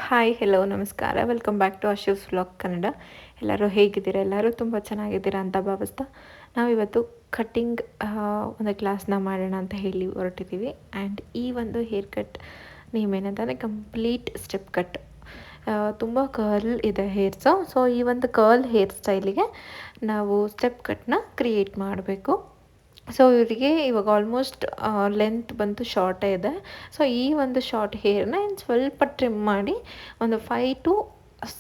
Hi hello ನಮಸ್ಕಾರ welcome back to Ashu's vlog Kannada. ಎಲ್ಲರೂ ಹೇಗಿದ್ದೀರಾ? ಎಲ್ಲರೂ ತುಂಬ ಚೆನ್ನಾಗಿದ್ದೀರಾ ಅಂತ ಭಾವಿಸ್ತಾ ನಾವಿವತ್ತು ಕಟ್ಟಿಂಗ್ ಒಂದು ಕ್ಲಾಸ್ನ ಮಾಡೋಣ ಅಂತ ಹೇಳಿ ಹೊರಟಿದ್ದೀವಿ. ಆ್ಯಂಡ್ ಈ ಒಂದು ಹೇರ್ ಕಟ್ ನೇಮ್ ಏನಂತಂದರೆ ಕಂಪ್ಲೀಟ್ ಸ್ಟೆಪ್ ಕಟ್. ತುಂಬ ಕರ್ಲ್ ಇದೆ ಹೇರ್ಸು. ಸೊ ಈ ಒಂದು ಕರ್ಲ್ ಹೇರ್ ಸ್ಟೈಲಿಗೆ ನಾವು ಸ್ಟೆಪ್ ಕಟ್ನ ಕ್ರಿಯೇಟ್ ಮಾಡಬೇಕು. ಸೊ ಇವರಿಗೆ ಇವಾಗ ಆಲ್ಮೋಸ್ಟ್ ಲೆಂತ್ ಬಂತು ಶಾರ್ಟೇ ಇದೆ. ಸೊ ಈ ಒಂದು ಶಾರ್ಟ್ ಹೇರ್ನ ಇನ್ನು ಸ್ವಲ್ಪ ಟ್ರಿಮ್ ಮಾಡಿ ಒಂದು 5 to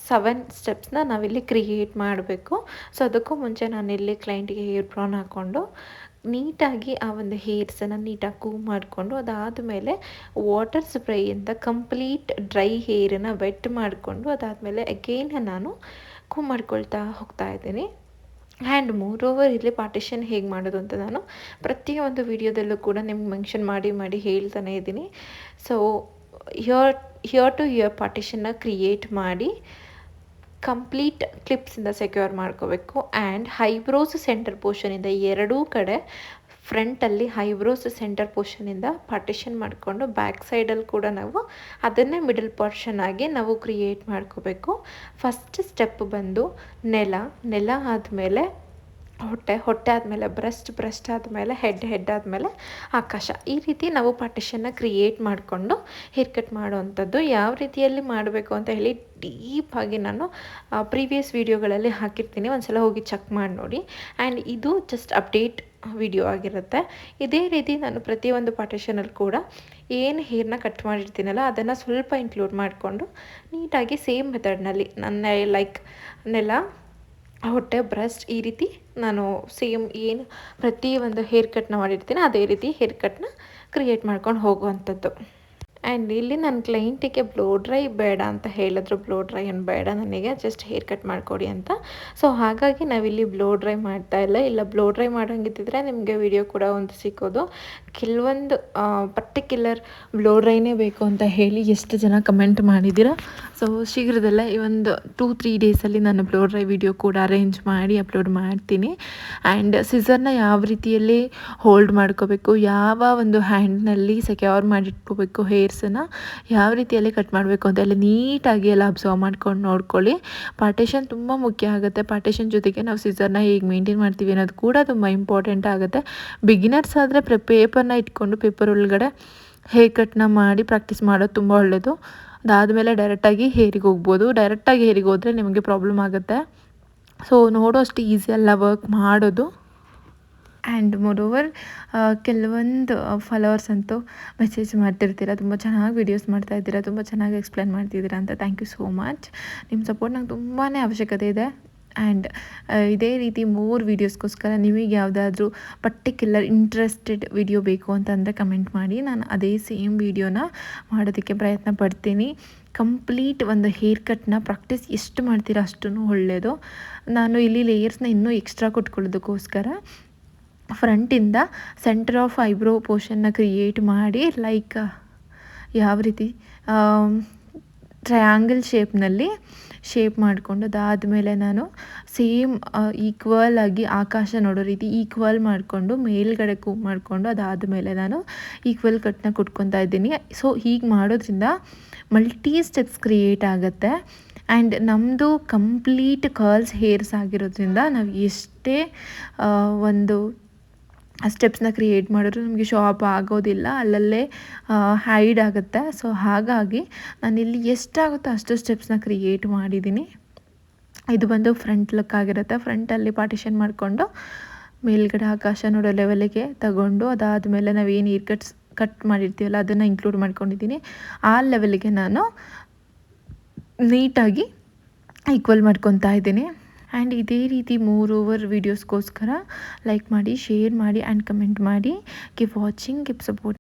7 ಸ್ಟೆಪ್ಸ್ನ ನಾವಿಲ್ಲಿ ಕ್ರಿಯೇಟ್ ಮಾಡಬೇಕು. ಸೊ ಅದಕ್ಕೂ ಮುಂಚೆ ನಾನಿಲ್ಲಿ ಕ್ಲೈಂಟಿಗೆ ಹೇರ್ ಬ್ರೌನ್ ಹಾಕ್ಕೊಂಡು ನೀಟಾಗಿ ಆ ಒಂದು ಹೇರ್ಸನ್ನು ನೀಟಾಗಿ ಕೂವ್ ಮಾಡಿಕೊಂಡು ಅದಾದಮೇಲೆ ವಾಟರ್ ಸ್ಪ್ರೇಯಿಂದ ಕಂಪ್ಲೀಟ್ ಡ್ರೈ ಹೇರನ್ನು ವೆಟ್ ಮಾಡಿಕೊಂಡು ಅದಾದಮೇಲೆ ಅಗೇನ್ ನಾನು ಕೂವ್ ಮಾಡ್ಕೊಳ್ತಾ ಹೋಗ್ತಾ ಇದ್ದೀನಿ. ಆ್ಯಂಡ್ ಮೋರೋವರ್ ಇಲ್ಲಿ ಪಾರ್ಟಿಷನ್ ಹೇಗೆ ಮಾಡೋದು ಅಂತ ನಾನು ಪ್ರತಿಯೊಂದು ವಿಡಿಯೋದಲ್ಲೂ ಕೂಡ ನಿಮ್ಗೆ ಮೆನ್ಷನ್ ಮಾಡಿ ಹೇಳ್ತಾನೆ ಇದ್ದೀನಿ. ಸೊ ಹಿಯರ್ ಟು ಹಿಯರ್ ಪಾರ್ಟಿಷನ್ನ ಕ್ರಿಯೇಟ್ ಮಾಡಿ ಕಂಪ್ಲೀಟ್ ಕ್ಲಿಪ್ಸಿಂದ ಸೆಕ್ಯೂರ್ ಮಾಡ್ಕೋಬೇಕು. ಆ್ಯಂಡ್ ಹೈಬ್ರೋಸ್ ಸೆಂಟರ್ ಪೋರ್ಷನಿಂದ ಎರಡೂ ಕಡೆ ಫ್ರಂಟಲ್ಲಿ ಹೈಬ್ರೋಸ್ ಸೆಂಟರ್ ಪೋರ್ಷನಿಂದ ಪಾರ್ಟಿಷನ್ ಮಾಡಿಕೊಂಡು ಬ್ಯಾಕ್ ಸೈಡಲ್ಲಿ ಕೂಡ ನಾವು ಅದನ್ನೇ ಮಿಡಲ್ ಪೋರ್ಷನ್ ಆಗಿ ನಾವು ಕ್ರಿಯೇಟ್ ಮಾಡ್ಕೋಬೇಕು. ಫಸ್ಟ್ ಸ್ಟೆಪ್ ಬಂದು ನೆಲ ಆದಮೇಲೆ ಹೊಟ್ಟೆ ಆದಮೇಲೆ ಬ್ರೆಸ್ಟ್ ಆದಮೇಲೆ ಹೆಡ್ ಆದಮೇಲೆ ಆಕಾಶ. ಈ ರೀತಿ ನಾವು ಪಾರ್ಟಿಷನ್ನ ಕ್ರಿಯೇಟ್ ಮಾಡಿಕೊಂಡು ಹೇರ್ ಕಟ್ ಮಾಡುವಂಥದ್ದು. ಯಾವ ರೀತಿಯಲ್ಲಿ ಮಾಡಬೇಕು ಅಂತ ಹೇಳಿ ಡೀಪಾಗಿ ನಾನು ಪ್ರೀವಿಯಸ್ ವೀಡಿಯೋಗಳಲ್ಲಿ ಹಾಕಿರ್ತೀನಿ, ಒಂದ್ಸಲ ಹೋಗಿ ಚೆಕ್ ಮಾಡಿ ನೋಡಿ. ಆ್ಯಂಡ್ ಇದು ಜಸ್ಟ್ ಅಪ್ಡೇಟ್ ವಿಡಿಯೋ ಆಗಿರುತ್ತೆ. ಇದೇ ರೀತಿ ನಾನು ಪ್ರತಿಯೊಂದು ಪಾರ್ಟಿಷನಲ್ಲಿ ಕೂಡ ಏನು ಹೇರ್ನ ಕಟ್ ಮಾಡಿರ್ತೀನಲ್ಲ ಅದನ್ನು ಸ್ವಲ್ಪ ಇನ್ಕ್ಲೂಡ್ ಮಾಡಿಕೊಂಡು ನೀಟಾಗಿ ಸೇಮ್ ಮೆಥಡ್ನಲ್ಲಿ ನನ್ನ ನೆಲ ಹೊಟ್ಟೆ ಬ್ರೆಸ್ಟ್ ಈ ರೀತಿ ನಾನು ಸೇಮ್ ಏನು ಪ್ರತಿಯೊಂದು ಹೇರ್ ಕಟ್ನ ಮಾಡಿರ್ತೀನಿ ಅದೇ ರೀತಿ ಹೇರ್ ಕಟ್ನ ಕ್ರಿಯೇಟ್ ಮಾಡ್ಕೊಂಡು ಹೋಗುವಂಥದ್ದು. ಆ್ಯಂಡ್ ಇಲ್ಲಿ ನನ್ನ ಕ್ಲೈಂಟಿಗೆ ಬ್ಲೋ ಡ್ರೈ ಬೇಡ ಅಂತ ಹೇಳಿದ್ರು. ಬ್ಲೋ ಡ್ರೈ ಏನು ಬೇಡ ನನಗೆ, ಜಸ್ಟ್ ಹೇರ್ ಕಟ್ ಮಾಡಿಕೊಡಿ ಅಂತ. ಸೊ ಹಾಗಾಗಿ ನಾವಿಲ್ಲಿ ಬ್ಲೋ ಡ್ರೈ ಇಲ್ಲ ಬ್ಲೋ ಡ್ರೈ ಮಾಡೋಂಗಿದ್ದಿದ್ರೆ ನಿಮಗೆ ವಿಡಿಯೋ ಕೂಡ ಒಂದು ಸಿಕ್ಕೋದು. ಕೆಲವೊಂದು ಪರ್ಟಿಕ್ಯುಲರ್ ಬ್ಲೋ ಡ್ರೈನೇ ಬೇಕು ಅಂತ ಹೇಳಿ ಎಷ್ಟು ಜನ ಕಮೆಂಟ್ ಮಾಡಿದ್ದೀರಾ. ಸೊ ಶೀಘ್ರದಲ್ಲೇ ಈ ಒಂದು 2-3 ಡೇಸಲ್ಲಿ ನಾನು ಬ್ಲೋ ಡ್ರೈ ವಿಡಿಯೋ ಕೂಡ ಅರೇಂಜ್ ಮಾಡಿ ಅಪ್ಲೋಡ್ ಮಾಡ್ತೀನಿ. ಆ್ಯಂಡ್ ಸಿಸರ್ನ ಯಾವ ರೀತಿಯಲ್ಲಿ ಹೋಲ್ಡ್ ಮಾಡ್ಕೋಬೇಕು, ಯಾವ ಒಂದು ಹ್ಯಾಂಡ್ನಲ್ಲಿ ಸೆಕ್ಯೂರ್ ಮಾಡಿಟ್ಕೋಬೇಕು, ಹೇರ್ಸನ್ನು ಯಾವ ರೀತಿಯಲ್ಲಿ ಕಟ್ ಮಾಡಬೇಕು ಅಂತೆಲ್ಲ ನೀಟಾಗಿ ಎಲ್ಲ ಅಬ್ಸರ್ವ್ ಮಾಡ್ಕೊಂಡು ನೋಡ್ಕೊಳ್ಳಿ. ಪಾರ್ಟಿಷನ್ ತುಂಬ ಮುಖ್ಯ ಆಗುತ್ತೆ. ಪಾರ್ಟಿಷನ್ ಜೊತೆಗೆ ನಾವು ಸಿಸರ್ನ ಹೇಗೆ ಮೇಂಟೈನ್ ಮಾಡ್ತೀವಿ ಅನ್ನೋದು ಕೂಡ ತುಂಬ ಇಂಪಾರ್ಟೆಂಟ್ ಆಗುತ್ತೆ. ಬಿಗಿನರ್ಸ್ ಆದರೆ ಪೇಪರ್ನ ಇಟ್ಕೊಂಡು ಪೇಪರ್ ಒಳಗಡೆ ಹೇರ್ ಕಟ್ನ ಮಾಡಿ ಪ್ರಾಕ್ಟೀಸ್ ಮಾಡೋದು ತುಂಬ ಒಳ್ಳೆಯದು. ಅದಾದಮೇಲೆ ಡೈರೆಕ್ಟಾಗಿ ಹೇರಿಗೆ ಹೋಗ್ಬೋದು. ಡೈರೆಕ್ಟಾಗಿ ಹೇರಿಗೆ ಹೋದರೆ ನಿಮಗೆ ಪ್ರಾಬ್ಲಮ್ ಆಗುತ್ತೆ. ಸೊ ನೋಡೋ ಅಷ್ಟು ಈಸಿ ಅಲ್ಲ ವರ್ಕ್ ಮಾಡೋದು. ಆ್ಯಂಡ್ ಮೋರೋವರ್ ಕೆಲವೊಂದು ಫಾಲೋವರ್ಸ್ ಅಂತೂ ಮೆಸೇಜ್ ಮಾಡ್ತಿರ್ತೀರ, ತುಂಬ ಚೆನ್ನಾಗಿ ವೀಡಿಯೋಸ್ ಮಾಡ್ತಾಯಿದ್ದೀರಾ, ತುಂಬ ಚೆನ್ನಾಗಿ ಎಕ್ಸ್ಪ್ಲೇನ್ ಮಾಡ್ತಿದ್ದೀರಾ ಅಂತ. Thank you so much. ನಿಮ್ಮ ಸಪೋರ್ಟ್ ನಂಗೆ ತುಂಬಾ ಅವಶ್ಯಕತೆ ಇದೆ. ಆ್ಯಂಡ್ ಇದೇ ರೀತಿ ಮೂರು ವೀಡಿಯೋಸ್ಗೋಸ್ಕರ ನಿಮಗೆ ಯಾವುದಾದ್ರೂ ಪರ್ಟಿಕ್ಯುಲರ್ ಇಂಟ್ರೆಸ್ಟೆಡ್ ವಿಡಿಯೋ ಬೇಕು ಅಂತಂದರೆ ಕಮೆಂಟ್ ಮಾಡಿ, ನಾನು ಅದೇ ಸೇಮ್ ವೀಡಿಯೋನ ಮಾಡೋದಕ್ಕೆ ಪ್ರಯತ್ನ ಪಡ್ತೀನಿ. ಕಂಪ್ಲೀಟ್ ಒಂದು ಹೇರ್ ಕಟ್ನ ಪ್ರಾಕ್ಟೀಸ್ ಎಷ್ಟು ಮಾಡ್ತೀರಾ ಅಷ್ಟೂ ಒಳ್ಳೆಯದು. ನಾನು ಇಲ್ಲಿ ಲೇಯರ್ಸ್ನ ಇನ್ನೂ ಎಕ್ಸ್ಟ್ರಾ ಕೊಟ್ಕೊಳ್ಳೋದಕ್ಕೋಸ್ಕರ ಫ್ರಂಟಿಂದ ಸೆಂಟರ್ ಆಫ್ ಐಬ್ರೋ ಪೋರ್ಷನ್ನ ಕ್ರಿಯೇಟ್ ಮಾಡಿ ಯಾವ ರೀತಿ ಟ್ರಯಾಂಗಲ್ ಶೇಪ್ನಲ್ಲಿ ಶೇಪ್ ಮಾಡಿಕೊಂಡು ಅದಾದಮೇಲೆ ನಾನು ಸೇಮ್ ಈಕ್ವಲ್ ಆಗಿ ಆಕಾಶ ನೋಡೋ ರೀತಿ ಈಕ್ವಲ್ ಮಾಡಿಕೊಂಡು ಮೇಲ್ಗಡೆ ಕೂವ್ ಮಾಡಿಕೊಂಡು ಅದಾದಮೇಲೆ ನಾನು ಈಕ್ವಲ್ ಕಟ್ನ ಕೊಟ್ಕೊತಾ ಇದ್ದೀನಿ. ಸೊ ಹೀಗೆ ಮಾಡೋದ್ರಿಂದ ಮಲ್ಟಿ ಸ್ಟೆಪ್ಸ್ ಕ್ರಿಯೇಟ್ ಆಗುತ್ತೆ. ಆ್ಯಂಡ್ ನಮ್ಮದು ಕಂಪ್ಲೀಟ್ ಕರ್ಲ್ಸ್ ಹೇರ್ಸ್ ಆಗಿರೋದ್ರಿಂದ ನಾವು ಎಷ್ಟೇ ಒಂದು ಸ್ಟೆಪ್ಸ್ನ ಕ್ರಿಯೇಟ್ ಮಾಡಿದ್ರು ನಮಗೆ ಶಾಪ್ ಆಗೋದಿಲ್ಲ, ಅಲ್ಲಲ್ಲೇ ಹೈಡ್ ಆಗುತ್ತೆ. ಸೊ ಹಾಗಾಗಿ ನಾನಿಲ್ಲಿ ಎಷ್ಟಾಗುತ್ತೋ ಅಷ್ಟು ಸ್ಟೆಪ್ಸ್ನ ಕ್ರಿಯೇಟ್ ಮಾಡಿದ್ದೀನಿ. ಇದು ಬಂದು ಫ್ರಂಟ್ ಲುಕ್ ಆಗಿರುತ್ತೆ. ಫ್ರಂಟಲ್ಲಿ ಪಾರ್ಟಿಷನ್ ಮಾಡಿಕೊಂಡು ಮೇಲ್ಗಡೆ ಆಕಾಶ ನೋಡೋ ಲೆವೆಲಿಗೆ ತಗೊಂಡು ಅದಾದಮೇಲೆ ನಾವೇನು ಕಟ್ ಮಾಡಿರ್ತೀವಲ್ಲ ಅದನ್ನು ಇನ್ಕ್ಲೂಡ್ ಮಾಡ್ಕೊಂಡಿದ್ದೀನಿ. ಆ ಲೆವೆಲಿಗೆ ನಾನು ನೀಟಾಗಿ ಈಕ್ವಲ್ ಮಾಡ್ಕೊತಾ ಇದ್ದೀನಿ. ಆ್ಯಂಡ್ ಇದೇ ರೀತಿ ಮೋರೋವರ್ ವೀಡಿಯೋಸ್ಗೋಸ್ಕರ ಲೈಕ್ ಮಾಡಿ, ಶೇರ್ ಮಾಡಿ ಆ್ಯಂಡ್ ಕಮೆಂಟ್ ಮಾಡಿ. Keep watching, keep support.